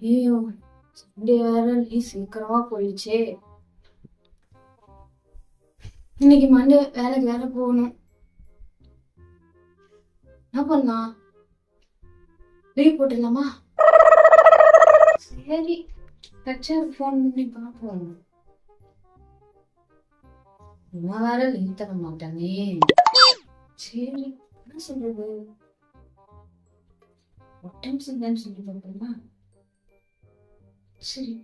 ஐயோ, சண்டே வேற லீவ் சீக்கிரமா போயிடுச்சே. இன்னைக்கு மண்டே வேலைக்கு வேற போகணும். என்ன பண்ணலாம்? லீவ் போட்டுடலாமா? சரி, ஹெச்ஆருக்கு ஃபோன் பண்ணி பார்ப்போம். இவன் வேற லீவ் தர மாட்டானே. சரி, என்ன சொல்றது? டென்ஷன் தான் சொல்லி பார்ப்போமா? சரி.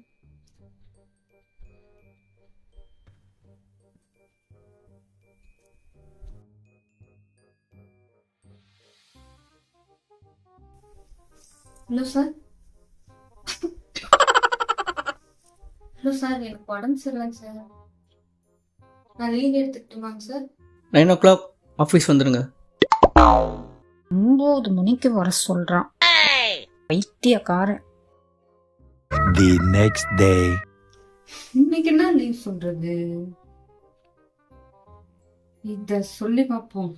Hello sir. ஹலோ சார், எனக்கு உடம்பு சரியில்லைங்க சார். நான் லீவ் எடுத்துக்கிட்டுமாங்க சார்? 9 o'clock ஆஃபீஸ் வந்துடுங்க. 9 மணிக்கு வர சொல்றான் பைத்தியக்காரன். The next day. இன்னைக்கு என்ன லீவ் சொல்றது? இத சொல்லி பார்ப்போம்.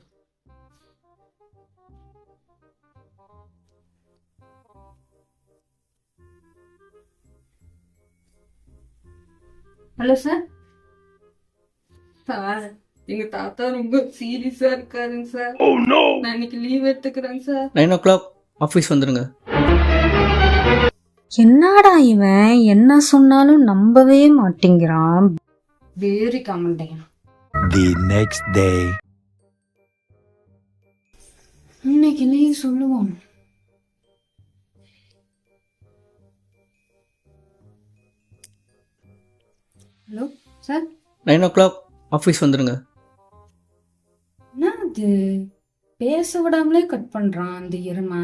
Hello sir. சார், எங்க தாத்தா ரொம்ப சீரியஸா இருக்காருங்க சார். நான் இன்னைக்கு லீவ் எடுத்துக்கிறேங்க சார். 9 o'clock ஆஃபீஸ் வந்துடுங்க. என்னடா இவன் என்ன சொன்னாலும் நம்பவே மாட்டேங்கிறான். வெரி காமெடியா. The next day. இன்னைக்கு லீவ் சொல்லுவோம். Hello sir. 9 o'clock ஆஃபீஸ் வந்துடுங்க. என்ன அது, பேச விடாமலே கட் பண்றான் அந்த எருமை.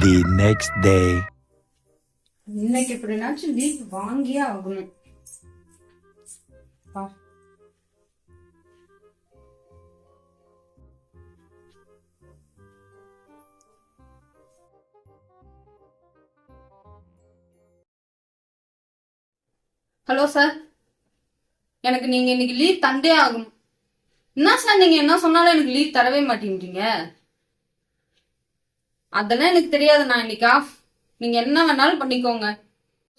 The next day. இன்னைக்கு எப்படினாச்சும் லீவ் வாங்கியே ஆகணும். பா. ஹலோ சார், எனக்கு நீங்க இன்னைக்கு லீவ் தந்தே ஆகணும். என்ன சார், நீங்க என்ன சொன்னாலும் எனக்கு லீவ் தரவே மாட்டேங்கிறீங்க. அதெல்லாம் எனக்கு தெரியாது, நான் இன்னைக்கு ஆஃப். நீங்க என்ன வேணாலும் பண்ணிக்கோங்க.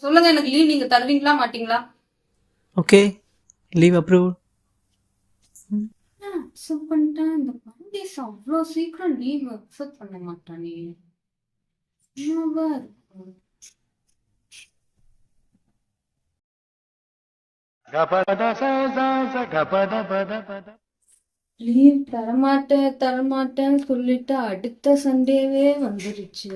சொல்லுங்க, எனக்கு லீவ் நீங்க தருவீங்களா மாட்டீங்களா? Okay, leave approve. அக்செப்ட் பண்ணிட்டேன். இந்த பண்டிஸ் அவ்வளோ சீக்கிரம் லீவ் அக்செப்ட் பண்ண மாட்டானே. என்னவா இருக்கும்? லீவ் தரமாட்டேன் சொல்லிட்டு அடுத்த சண்டேவே வந்துருச்சு.